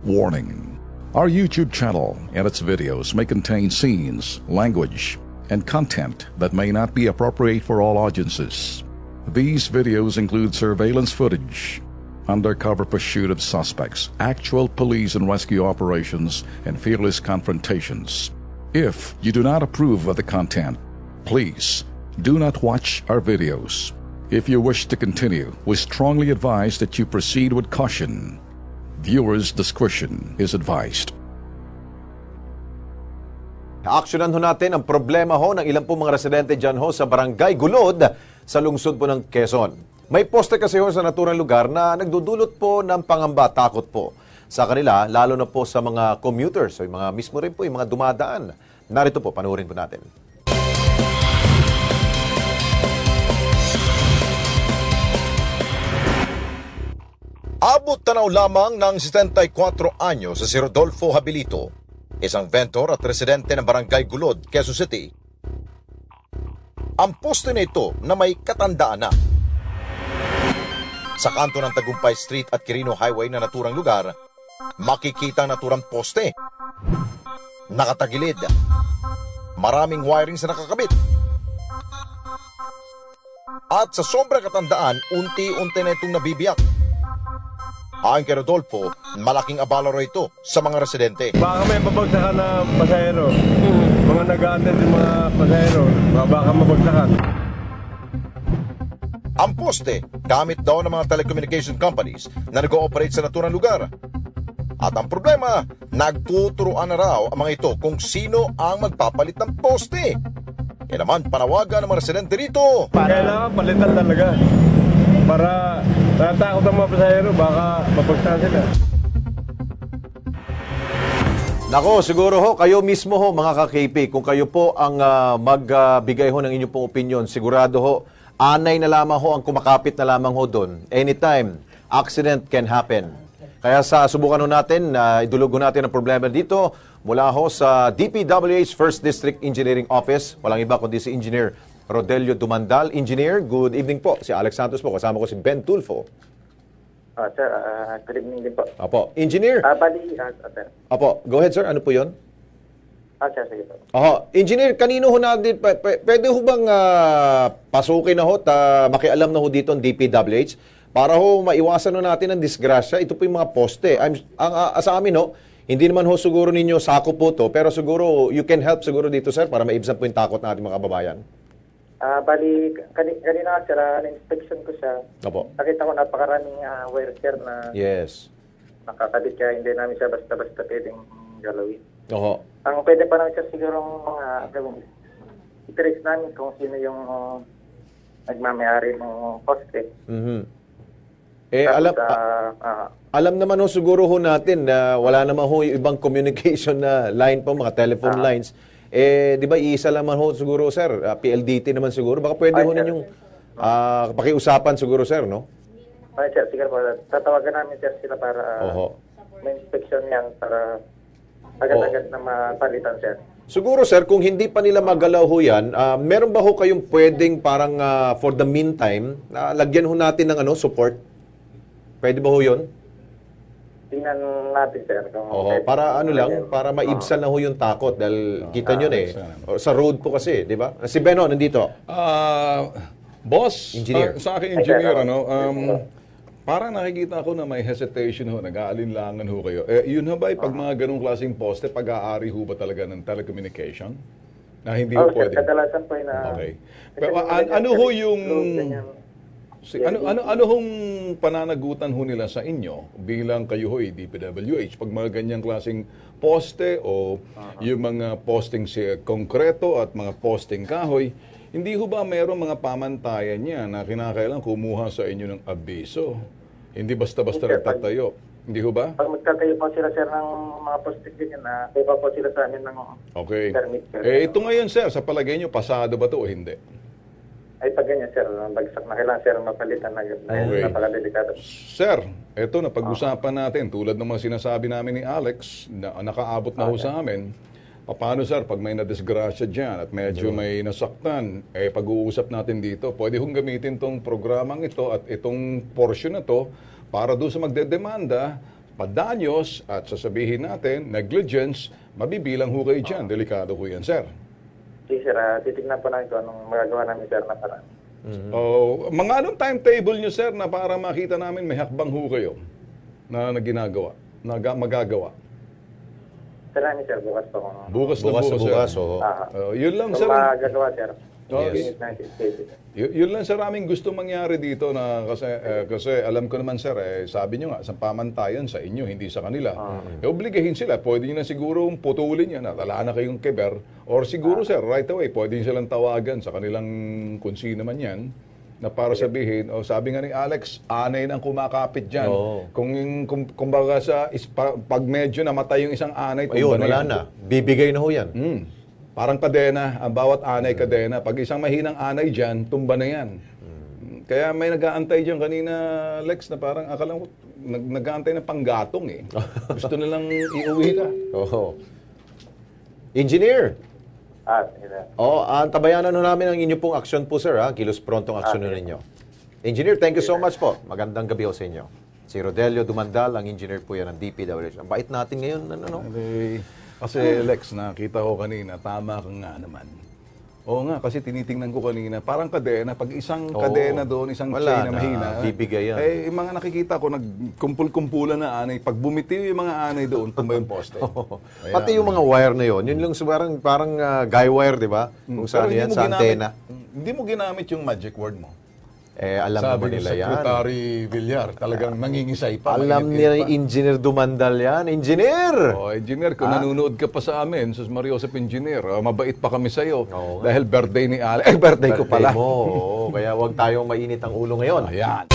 Warning. Our YouTube channel and its videos may contain scenes, language, and content that may not be appropriate for all audiences. These videos include surveillance footage, undercover pursuit of suspects, actual police and rescue operations, and fearless confrontations. If you do not approve of the content, please do not watch our videos. If you wish to continue, we strongly advise that you proceed with caution. Viewers' discretion is advised. Aksyonan ho natin ang problema ho ng ilang po mga residente dyan ho sa Barangay Gulod sa lungsod po ng Quezon. May poste kasi ho sa naturang lugar na nagdudulot po ng pangamba, takot po sa kanila, lalo na po sa mga commuters o yung mga mismo rin po, yung mga dumadaan. Narito po, panuorin po natin. Abot tanaw lamang ng 74 anyo sa si Rodolfo Habilito, isang vendor at residente ng Barangay Gulod, Quezon City. Ang poste na ito na may katandaan na. Sa kanto ng Tagumpay Street at Quirino Highway na naturang lugar, makikita ang naturang poste. Nakatagilid. Maraming wirings na nakakabit. At sa sobrang katandaan, unti-unti na itong nabibiyak. Ayon kay Rodolfo, malaking abala rin ito sa mga residente. Baka may babagsakan na pasahero. Mga nag-a-attend yung mga pasahero, baka mabagsakan. Ang poste, gamit daw ng mga telecommunication companies na nag-ooperate sa naturang lugar. At ang problema, nagtuturuan na raw ang mga ito kung sino ang magpapalit ng poste. Kaya naman, panawagan ng mga residente rito. Kailangan palitan talaga. Para natakot ang mga pasahero, baka mapagsakan sila. Nako, siguro ho, kayo mismo ho, mga ka-KP, kung kayo po ang magbigay ho ng inyong pong opinion, sigurado ho, anay na lamang ho ang kumakapit na lamang ho doon. Anytime, accident can happen. Kaya subukan ho natin, idulog ho natin ang problema dito mula ho sa DPWH 1st District Engineering Office. Walang iba kundi si Engineer Rodelio Dumandal. Engineer, good evening po. Si Alex Santos po, kasama ko si Ben Tulfo. Sir, good evening din po. Apo. Engineer. Sir. Apo, go ahead sir, ano po yun? Sir, sige po. Engineer, kanino ho natin, pwede ho bang pasukin na ho, makialam na ho dito ang DPWH para ho maiwasan ho natin ang disgrasya? Ito po yung mga poste. Sa amin ho, hindi naman ho siguro ninyo sako po to, pero siguro you can help siguro dito sir para maibsan po yung takot natin mga kababayan. Kanina sir, na-inspection ko siya. Opo. Nakita ko napakaraming wire sir na Yes. nakakabit kaya hindi namin siya basta-basta pwedeng galawin. Oho. Ang pwede pa naman siya siguro mga gawin. I-trace namin kung sino yung nagmamayari ng poste. Mhm. Alam naman ho siguro ho natin na wala naman ho yung ibang communication na line po, mga telephone lines. Di ba iisa naman ho siguro sir, PLDT naman siguro. Baka pwede ho ninyong pakiusapan siguro sir, no? Sir, siguro po. Tatawagan namin sir sila para may inspection yan para agad-agad na mapalitan sir. Siguro sir, kung hindi pa nila magalaw ho yan, meron ba ho kayong pwedeng parang for the meantime, lagyan ho natin ng support? Pwede ba ho yun? Tingnan natin sir. Para para maibsan na ho yung takot dahil kita nyo sa road po kasi, di ba? Si Beno, nandito. Boss, Engineer. Sa akin engineer, parang nakikita ko na may hesitation ho, nag-aalinlangan ho kayo. Yun ho ba, pag mga ganong klaseng poste, pag-aari ho ba talaga ng telecommunication? Na hindi ho pwede? Kadalasan po na... Okay. Pero ano ho yung... Ano hong pananagutan ho nila sa inyo bilang kayo ho'y DPWH pag mga ganyang klaseng poste o yung mga posting konkreto at mga posting kahoy, hindi ho ba mayroong mga pamantayan niya na kinakailangan kumuha sa inyo ng abiso? Hindi basta-basta nagtatayo. Hindi ho ba? Pag magtatayo po sila sir ng mga poste ganyan na kuha po sila sa amin ng permit. Ito ngayon sir, sa palagay nyo, pasado ba ito o hindi? Ay pag ganyan sir, bagsak na kailangan sir mapalitan na yun. Napakadelikado. Sir, eto na pag-usapan natin tulad ng mga sinasabi namin ni Alex na nakaabot na ho sa amin. Paano sir, pag may nadisgrasya dyan at medyo may nasaktan, pag-uusap natin dito, pwede hong gamitin tong programang ito at itong portion na to para doon sa magdedemanda, padanyos at sasabihin natin, negligence, mabibilang ho kayo dyan. Delikado ho yan, sir. Sige sir, titignan po namin kung anong magagawa namin sir na paraan. Mga anong timetable nyo, sir, na para makita namin may hakbang ho kayo na ginagawa, magagawa? Sir namin sir, bukas po kung Bukas na Bukas, sir. oo. Yun lang, kung sir. magagawa sir. Yes. Yun lang, sir, aming gusto mangyari dito na kasi alam ko naman, sir, sabi nyo nga, sa pamantayan sa inyo, hindi sa kanila. Obligahin sila. Pwede nyo na siguro putulin yan at wala na kayong keber. Or siguro, sir, right away, pwede nyo silang tawagan sa kanilang kung sino man yan na para sabihin, sabi nga ni Alex, anay nang kumakapit dyan. Kumbaga pag medyo namatay yung isang anay, Ayun, wala na. Bibigay na ho yan. Parang kadena, ang bawat anay kadena. Pag isang mahinang anay dyan, tumba na yan. Kaya may nag-aantay dyan kanina, Lex, na parang akala ko, nag-aantay ng panggatong eh. Gusto nilang iuwi ka. Engineer! Sige sir. Tabayanan ho namin ang inyo pong aksyon po, sir. Kilos prontong aksyon ninyo. Engineer, thank you so much po. Magandang gabi ho sa inyo. Si Rodelio Dumandal, ang engineer po yan ng DPWH. Ang bait natin ngayon, Kasi Lex, nakita ko kanina, tama ka nga naman. Oo nga, kasi tinitingnan ko kanina, parang kadena, pag isang kadena doon, isang wala chain na na, mahina, bibigay yan. yung mga nakikita ko, nagkumpul-kumpulan na anay, pag bumitiw yung mga anay doon, tumba yung poste. Pati yung mga wire na yun, yun lang parang guy wire, di ba? Kung saan yan, sa antena. Hindi mo ginamit yung magic word mo. Alam naman nila yan. Secretary Villar, talagang nangingisay pa. Alam nila yung Engineer Dumandal yan. Engineer! Engineer, kung nanonood ka pa sa amin, sa Mariosep Engineer, mabait pa kami sa'yo. Dahil birthday ni Ale. Birthday ko pala. Kaya huwag tayong mainit ang ulo ngayon. Ayan.